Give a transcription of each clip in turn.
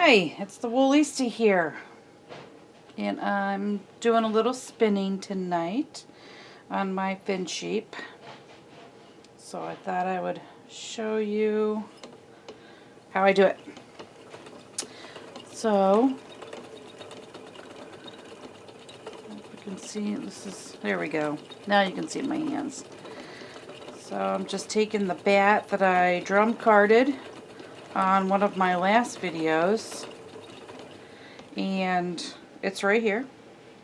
Hi, it's TheWoolista here, and I'm doing a little spinning tonight on my fin sheep. So I thought I would show you how I do it. So, if you can see, there we go. Now you can see my hands. So I'm just taking the bat that I drum carded on one of my last videos, and it's right here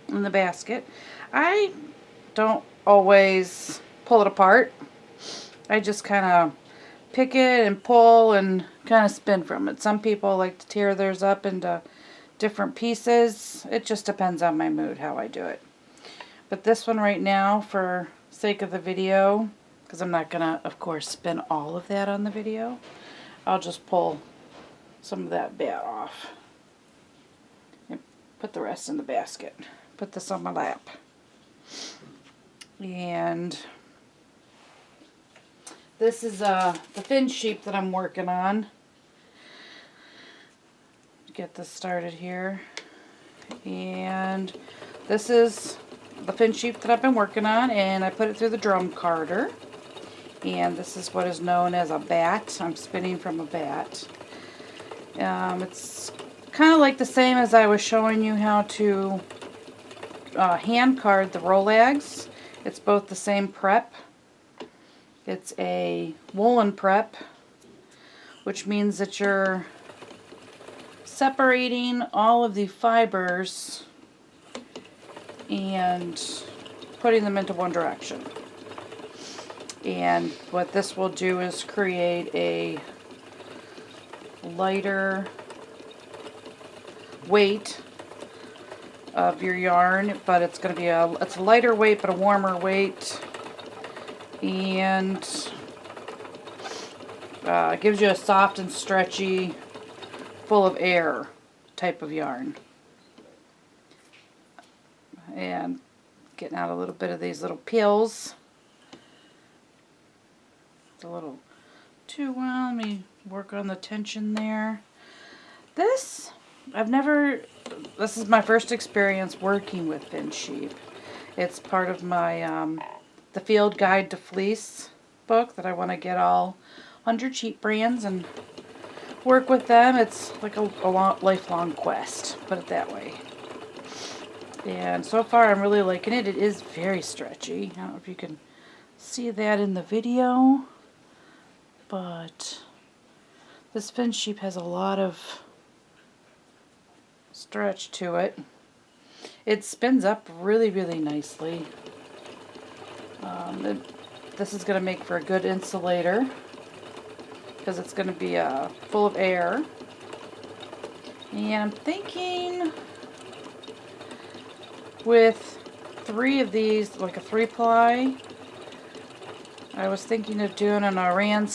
in the basket. I don't always pull it apart. I just kind of pick it and pull and kind of spin from it. Some people like to tear theirs up into different pieces. It just depends on my mood how I do it. But this one right now, for sake of the video, because I'm not going to, of course, spin all of that on the video, I'll just pull some of that bat off and put the rest in the basket. Put this on my lap. And this is the fin sheep that I'm working on. Get this started here. And this is the fin sheep that I've been working on, and I put it through the drum carder. And this is what is known as a bat. I'm spinning from a bat. It's kind of like the same as I was showing you how to hand card the Rolags. It's both the same prep. It's a woolen prep, which means that you're separating all of the fibers and putting them into one direction. And what this will do is create a lighter weight of your yarn, but it's going to be it's a lighter weight but a warmer weight, and gives you a soft and stretchy, full of air type of yarn. And getting out a little bit of these little peels. It's a little too well. Let me work on the tension there. This is my first experience working with fin sheep. It's part of my the Field Guide to Fleece book that I want to get all 100 sheep brands and work with them. It's like a lifelong quest, put it that way. And so far I'm really liking it. It is very stretchy. I don't know if you can see that in the video, but this fin sheep has a lot of stretch to it. It spins up really, really nicely. This is going to make for a good insulator because it's going to be full of air. And I'm thinking with 3 of these, like a 3-ply, I was thinking of doing an Aran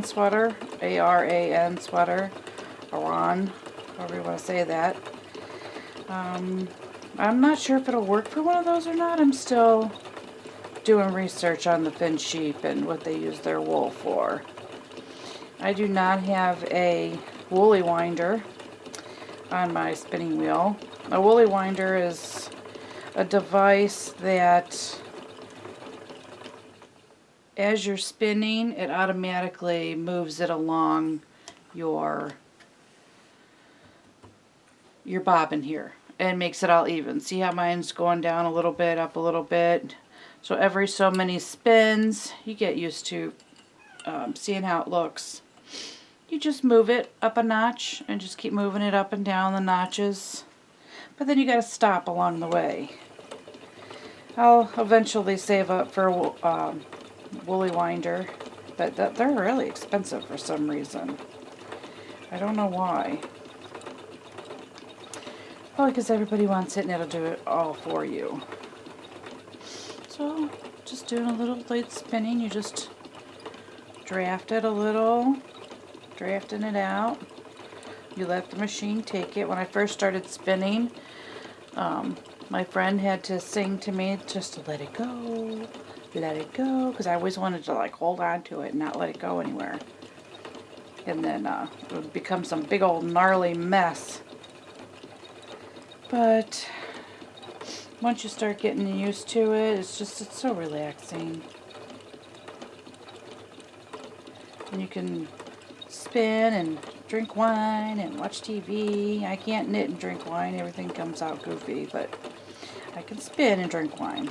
sweater, A-R-A-N sweater, Aran, however you want to say that. I'm not sure if it'll work for one of those or not. I'm still doing research on the fin sheep and what they use their wool for. I do not have a woolly winder on my spinning wheel. A woolly winder is a device that, as you're spinning, it automatically moves it along your bobbin here and makes it all even. See how mine's going down a little bit, up a little bit? So every so many spins, you get used to seeing how it looks. You just move it up a notch and just keep moving it up and down the notches. But then you got to stop along the way. I'll eventually save up for a woolly winder, but they're really expensive for some reason. I don't know why. Probably because everybody wants it and it'll do it all for you. So, just doing a little light spinning. You just draft it a little, drafting it out. You let the machine take it. When I first started spinning, my friend had to sing to me just to let it go, because I always wanted to like hold on to it and not let it go anywhere. and then it would become some big old gnarly mess. But once you start getting used to it, it's so relaxing. And you can spin and drink wine and watch TV. I can't knit and drink wine. Everything comes out goofy, but I can spin and drink wine.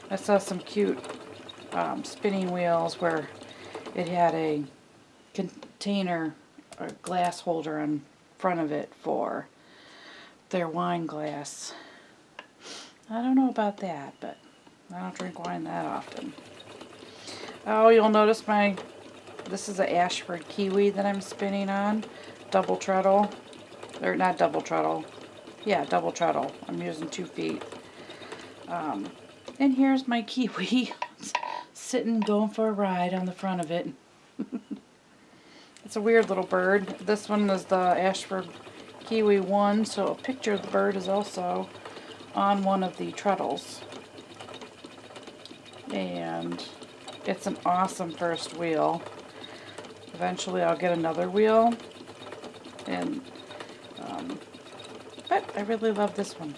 I saw some cute spinning wheels where it had a container or glass holder in front of it for their wine glass. I don't know about that, but I don't drink wine that often. Oh, you'll notice this is an Ashford kiwi that I'm spinning on. Double treadle. Or not double treadle. Yeah, double treadle. I'm using 2 feet. And here's my kiwi sitting going for a ride on the front of it. It's a weird little bird. This one is the Ashford Kiwi 1, so a picture of the bird is also on one of the treadles. And it's an awesome first wheel. Eventually I'll get another wheel, and but I really love this one.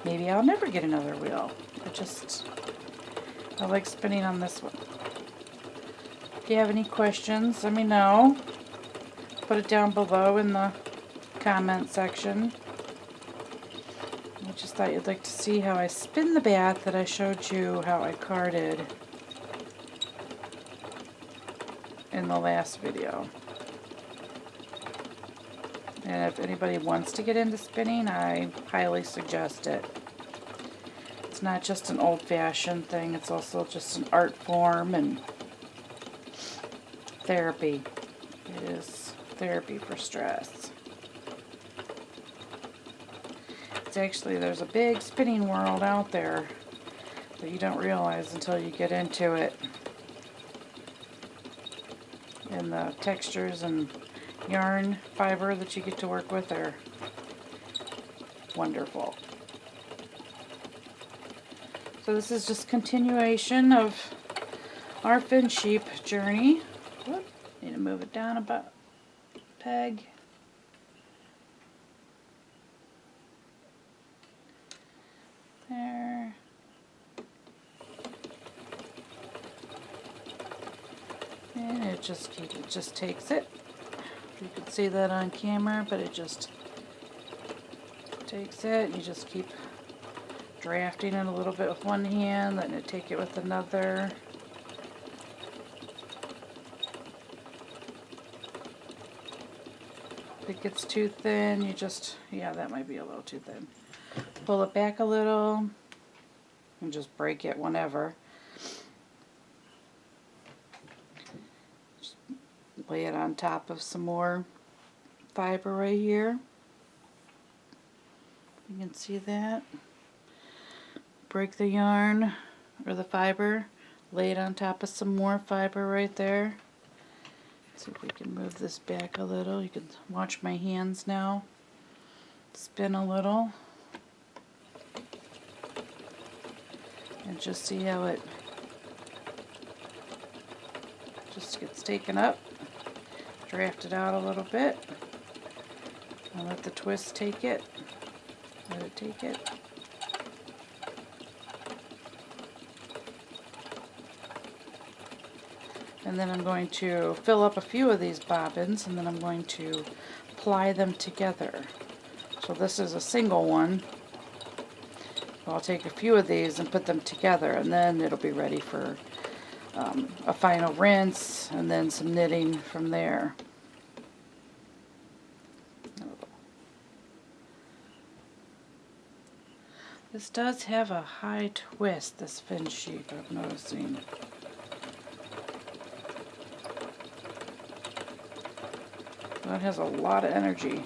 Maybe I'll never get another wheel. I like spinning on this one. If you have any questions, let me know. Put it down below in the comment section. I just thought you'd like to see how I spin the bat that I showed you how I carded in the last video. And if anybody wants to get into spinning, I highly suggest it. It's not just an old-fashioned thing, it's also just an art form and therapy. It is therapy for stress. It's actually, there's a big spinning world out there that you don't realize until you get into it. And the textures and yarn fiber that you get to work with are wonderful. So this is just continuation of our fin sheep journey. Whoop, need to move it down about a peg. There. And it just takes it. You can see that on camera, but it just takes it. You just keep drafting it a little bit with one hand, letting it take it with another. If it gets too thin, you just, yeah, that might be a little too thin. Pull it back a little and just break it whenever. Just lay it on top of some more fiber right here. You can see that. Break the yarn or the fiber, lay it on top of some more fiber right there. See if we can move this back a little. You can watch my hands now. Spin a little. And just see how it just gets taken up. Draft it out a little bit. And let the twist take it. Let it take it. And then I'm going to fill up a few of these bobbins, and then I'm going to ply them together. So this is a single one. I'll take a few of these and put them together, and then it'll be ready for a final rinse, and then some knitting from there. This does have a high twist, this fin sheep, I'm noticing. That has a lot of energy.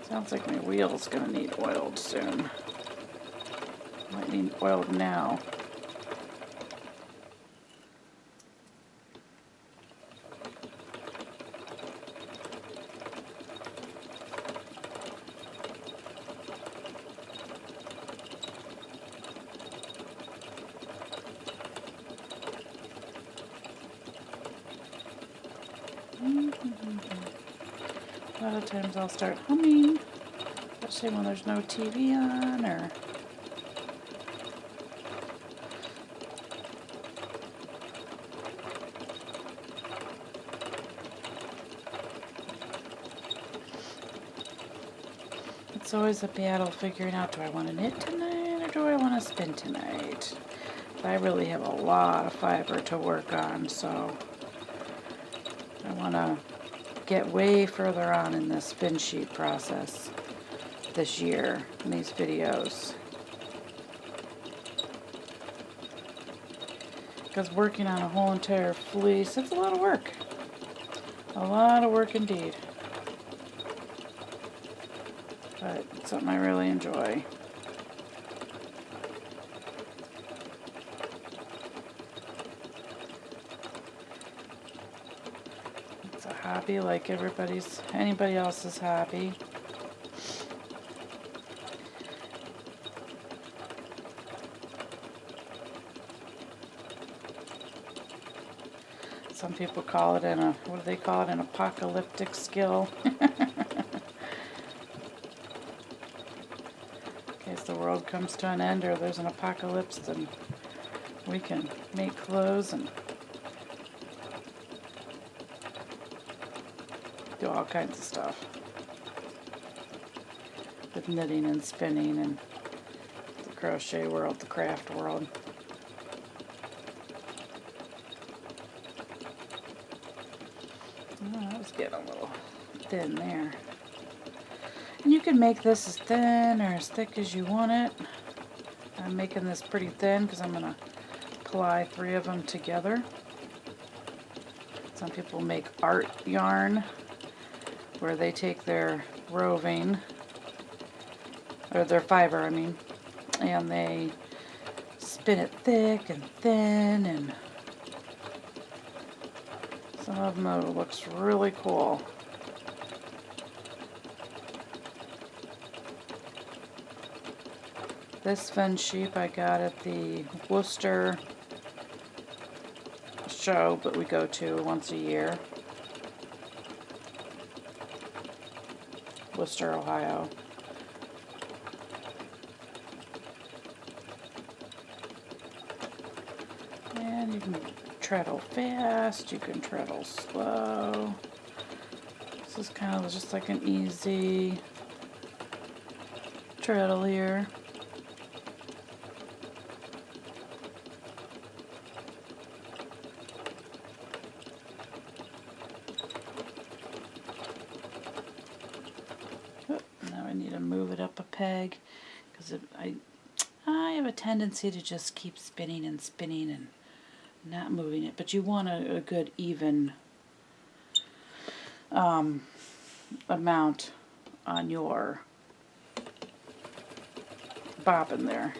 Sounds like my wheel's gonna need oiled soon. Might need oiled now. A lot of times I'll start humming, especially when there's no TV on or it's always a battle figuring out, do I want to knit tonight or do I want to spin tonight? But I really have a lot of fiber to work on, so I want to get way further on in this spin sheet process this year in these videos. Because working on a whole entire fleece, it's a lot of work. A lot of work indeed. But it's something I really enjoy. It's a hobby like anybody else's hobby. Some people call it what do they call it, an apocalyptic skill. In case the world comes to an end or there's an apocalypse, then we can make clothes and do all kinds of stuff with knitting and spinning and the crochet world, the craft world. Oh, that was getting a little thin there. And you can make this as thin or as thick as you want it. I'm making this pretty thin because I'm going to ply 3 of them together. Some people make art yarn where they take their roving, or their fiber, I mean, and they spin it thick and thin, and some of them it looks really cool. This Finn sheep I got at the Worcester show that we go to once a year. Worcester, Ohio. And you can treadle fast, you can treadle slow. This is kind of just like an easy treadle here. Now I need to move it up a peg because I have a tendency to just keep spinning and spinning and not moving it, but you want a good even amount on your bobbin there,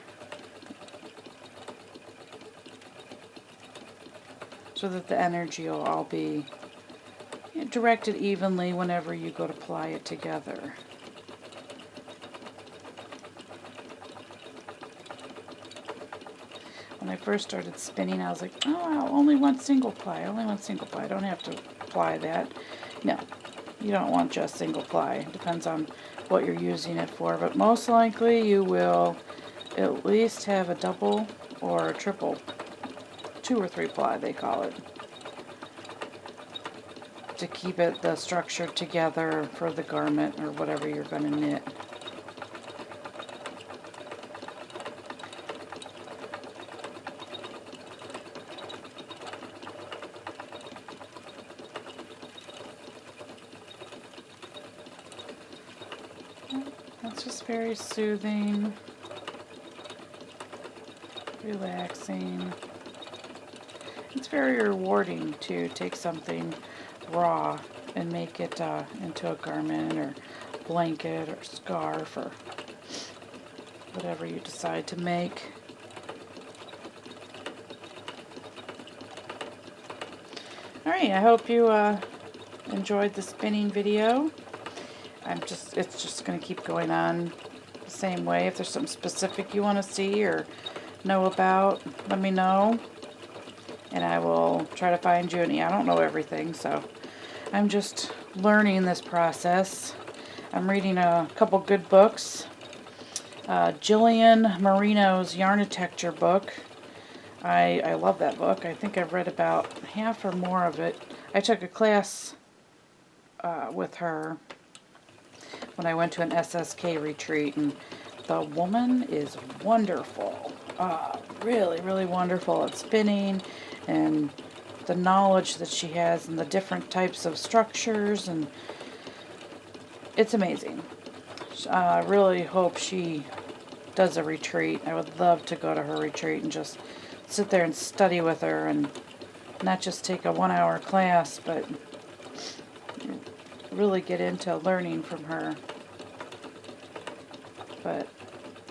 so that the energy will all be directed evenly whenever you go to ply it together. When I first started spinning, I was like, oh, I only want single ply. I only want single ply. I don't have to ply that. No, you don't want just single ply. It depends on what you're using it for, but most likely you will at least have a double or a triple, 2 or 3 ply they call it, to keep the structure together for the garment or whatever you're going to knit. That's just very soothing, relaxing. It's very rewarding to take something raw and make it into a garment or blanket or scarf or whatever you decide to make. Alright, I hope you enjoyed the spinning video. It's just going to keep going on the same way. If there's something specific you want to see or know about, let me know. And I will try to find you. And I don't know everything, so I'm just learning this process. I'm reading a couple good books. Jillian Marino's Yarnitecture book. I love that book. I think I've read about half or more of it. I took a class with her when I went to an SSK retreat, and the woman is wonderful. Really, really wonderful at spinning, and the knowledge that she has and the different types of structures, and it's amazing. I really hope she does a retreat. I would love to go to her retreat and just sit there and study with her, and not just take a 1-hour class, but really get into learning from her. But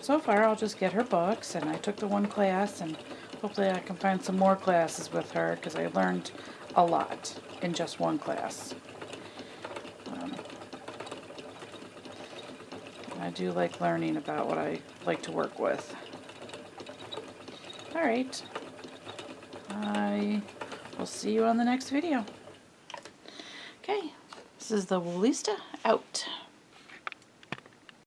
so far I'll just get her books, and I took the one class, and hopefully I can find some more classes with her, because I learned a lot in just one class. I do like learning about what I like to work with. Alright, I will see you on the next video. Okay, this is TheWoolista out.